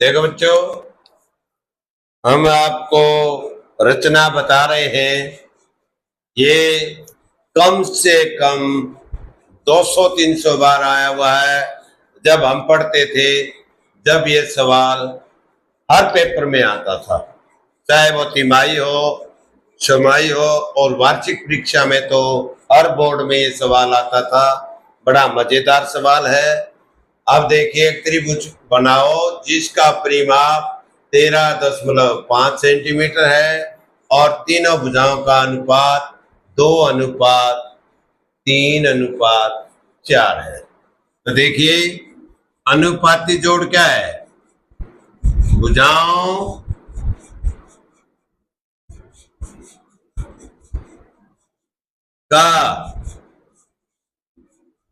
देखो बच्चों, हम आपको रचना बता रहे हैं। ये कम से कम 200-300 बार आया हुआ है। जब हम पढ़ते थे, जब ये सवाल हर पेपर में आता था, चाहे वो तिमाही हो, छमाही हो, और वार्षिक परीक्षा में तो हर बोर्ड में ये सवाल आता था। बड़ा मजेदार सवाल है। अब देखिए, एक त्रिभुज बनाओ जिसका परिमाप 13.5 सेंटीमीटर है और तीनों भुजाओं का अनुपात 2:3:4 है। तो देखिए, अनुपाती जोड़ क्या है? भुजाओं का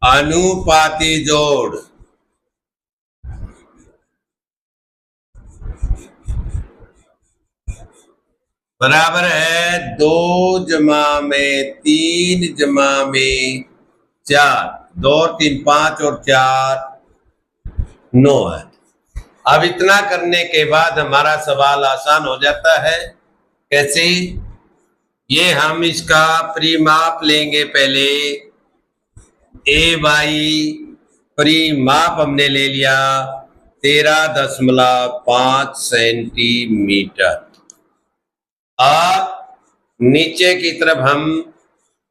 अनुपाती जोड़ बराबर है 2+3+4। 2 3 5 और 4 9 है। अब इतना करने के बाद हमारा सवाल आसान हो जाता है। कैसे? ये हम इसका परिमाप लेंगे। पहले ए बाई परिमाप हमने ले लिया 13.5 सेंटीमीटर। और नीचे की तरफ हम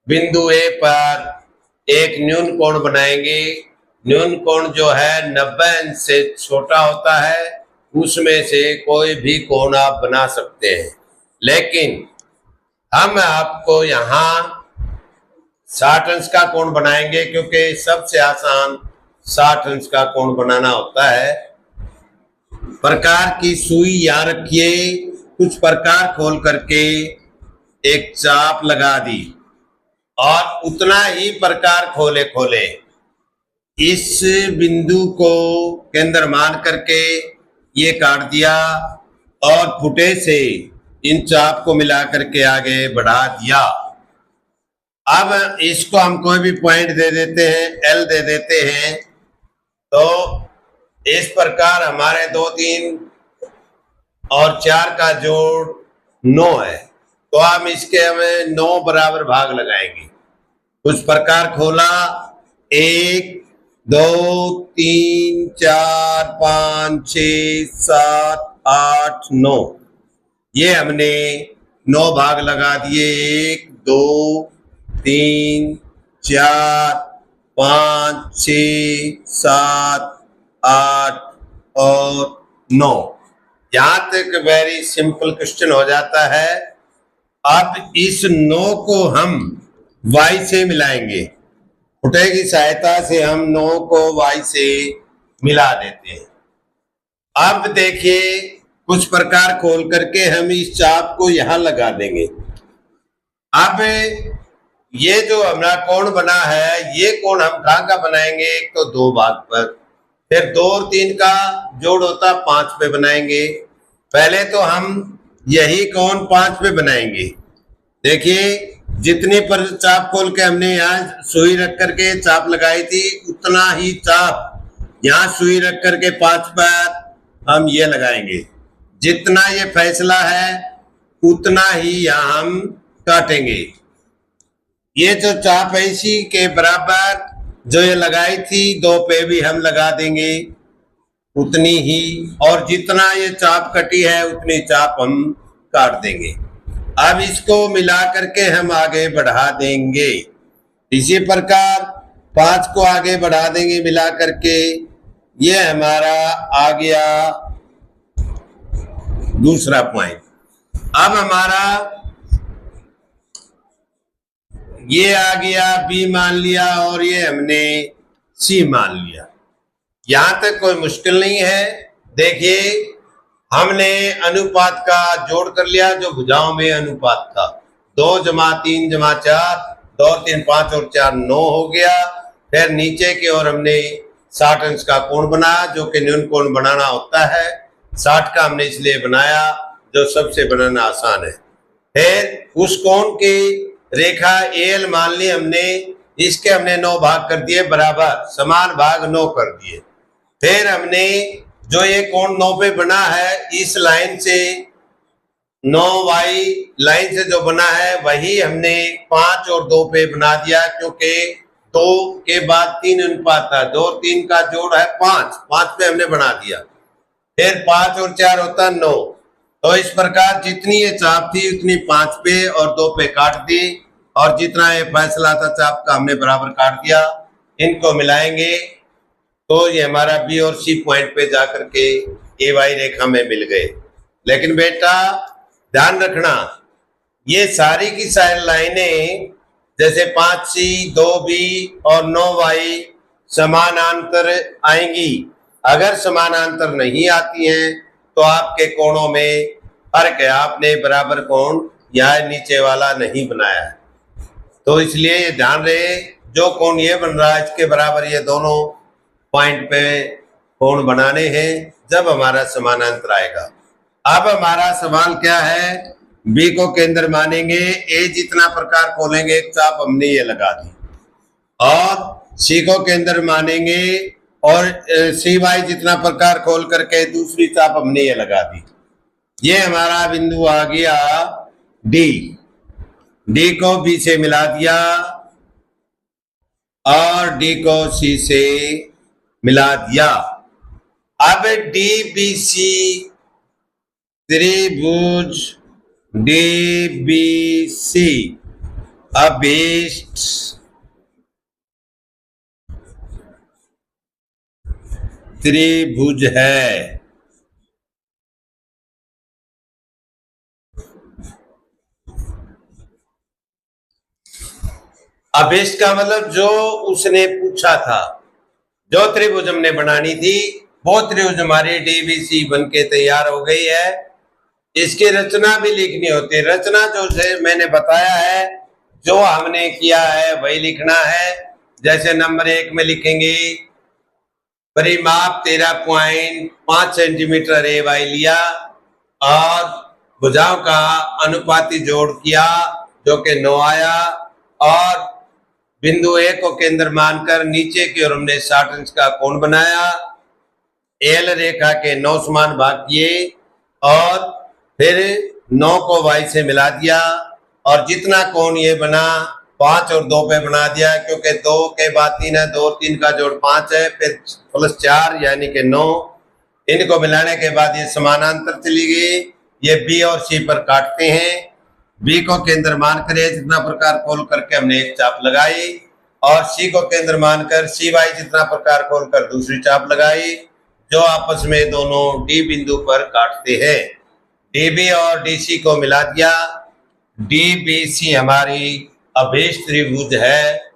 बिंदु ए पर एक न्यून कोण बनाएंगे। न्यून कोण जो है 90 अंश से छोटा होता है, उसमें से कोई भी कोण आप बना सकते हैं, लेकिन हम आपको यहाँ 60 अंश का कोण बनाएंगे, क्योंकि सबसे आसान 60 अंश का कोण बनाना होता है। प्रकार की सुई यहाँ रखिए, कुछ प्रकार खोल करके एक चाप लगा दी और उतना ही प्रकार खोले खोले इस बिंदु को केंद्र मान करके ये काट दिया और फुटे से इन चाप को मिला करके आगे बढ़ा दिया। अब इसको हम कोई भी पॉइंट दे देते हैं, एल दे देते हैं। तो इस प्रकार हमारे 2 3 और 4 का जोड़ 9 है। तो हम इसके हमें 9 बराबर भाग लगाएंगे। कुछ प्रकार खोला, 1 2 3 4 5 6 7 8 9। ये हमने 9 भाग लगा दिए। 1 2 3 4 5 6 7 8 और 9। यहां तक वेरी सिंपल क्वेश्चन हो जाता है। अब इस 9 को हम y से मिलाएंगे। फुटे की सहायता से हम 9 को y से मिला देते हैं। अब देखिए, कुछ प्रकार खोल करके हम इस चाप को यहां लगा देंगे। अब ये जो हमारा कोण बना है, ये कोण हम कहां का बनाएंगे? एक तो 2 भाग पर, फिर 2 और 3 का जोड़ होता 5 पे बनाएंगे। पहले तो हम यही कोण 5 पे बनाएंगे। देखिए, जितनी पर चाप खोल के हमने यहाँ सुई रख करके चाप लगाई थी, उतना ही चाप यहाँ सुई रख करके 5 पर हम ये लगाएंगे। जितना ये फैसला है उतना ही यहाँ हम काटेंगे। ये जो चाप है इसी के बराबर जो ये लगाई थी 2 पे भी हम लगा देंगे उतनी ही, और जितना ये चाप कटी है उतनी चाप हम काट देंगे। अब इसको मिला करके हम आगे बढ़ा देंगे। इसी प्रकार 5 को आगे बढ़ा देंगे मिला करके। ये हमारा आ गया दूसरा पॉइंट। अब हमारा ये आ गया बी मान लिया और ये हमने सी मान लिया। यहां तक कोई मुश्किल नहीं है। देखिए, हमने अनुपात का जोड़ कर लिया जो भुजाओं में अनुपात था। 2 + 3 + 4, 2 3 5 और 4 9 हो गया। फिर नीचे की ओर हमने 60 अंश का कोण बनाया, जो कि न्यून कोण बनाना होता है। 60 का हमने इसलिए बनाया जो सबसे बनाना आसान है। फिर उस कोण की रेखा एल मान ली हमने, इसके हमने 9 भाग कर दिए, बराबर समान भाग 9 कर दिए। फिर हमने जो ये कोण 9 पे बना है, इस लाइन से 9y लाइन से जो बना है वही हमने 5 और 2 पे बना दिया, क्योंकि 2 के बाद 3 अनुपात था, 2 और 3 का जोड़ है 5 पे हमने बना दिया। फिर 5 और 4 होता 9। तो इस प्रकार जितनी ये चाप थी उतनी 5 पे और 2 पे काट दी, और जितना ये फैसला था चाप का हमने बराबर काट दिया। इनको मिलाएंगे तो ये हमारा बी और सी पॉइंट पे जाकर के ए वाई रेखा में मिल गए। लेकिन बेटा ध्यान रखना, ये सारी की सारी लाइनें जैसे 5C 2B और 9Y समानांतर आएंगी। अगर समानांतर नहीं आती हैं तो आपके कोणों में फर्क है, आपने बराबर कोण या नीचे वाला नहीं बनाया है। तो इसलिए ये ध्यान रहे, जो कोण ये बन रहा है इसके बराबर ये दोनों पॉइंट पे कोण बनाने हैं जब हमारा समानांतर आएगा। अब हमारा सवाल क्या है, बी को केंद्र मानेंगे, ए जितना प्रकार खोलेंगे एक चाप हमने ये लगा दी, और सी को केंद्र मानेंगे और सी वाई जितना प्रकार खोल करके दूसरी चाप हमने ये लगा दी। ये हमारा बिंदु आ गया डी। डी को बी से मिला दिया और डी को सी से मिला दिया। अब डी बी सी त्रिभुज DBC अभीष्ट त्रिभुज है। अभीष्ट का मतलब जो उसने पूछा था, जो त्रिभुज हमने बनानी थी वो त्रिभुज हमारी DBC बनके तैयार हो गई है। इसकी रचना भी लिखनी होती है। रचना जो मैंने बताया है, जो हमने किया है वही लिखना है। जैसे नंबर 1 में लिखेंगे परिमाप 13.5 सेंटीमीटर ए वाई लिया और भुजाओं का अनुपाती जोड़ किया जो कि 9 आया, और बिंदु ए को केंद्र मानकर नीचे की ओर हमने 60 अंश का कोण बनाया। एल रेखा के 9 समान भाग किए और फिर 9 को y से मिला दिया, और जितना कोण ये बना 5 और 2 पे बना दिया, क्योंकि 2 के बाद 3 है, 2 और 3 का जोड़ 5 है, फिर +4 यानी कि 9। इनको मिलाने के बाद ये समानांतर चली गई। ये बी और सी पर काटते हैं। बी को केंद्र मानकर ये जितना प्रकार खोल करके हमने एक चाप लगाई, और सी को केंद्र मानकर सी वाई जितना प्रकार खोलकर दूसरी चाप लगाई, जो आपस में दोनों डी बिंदु पर काटते हैं। डीबी और डीसी को मिला दिया। डीबीसी हमारी अभीष्ट त्रिभुज है।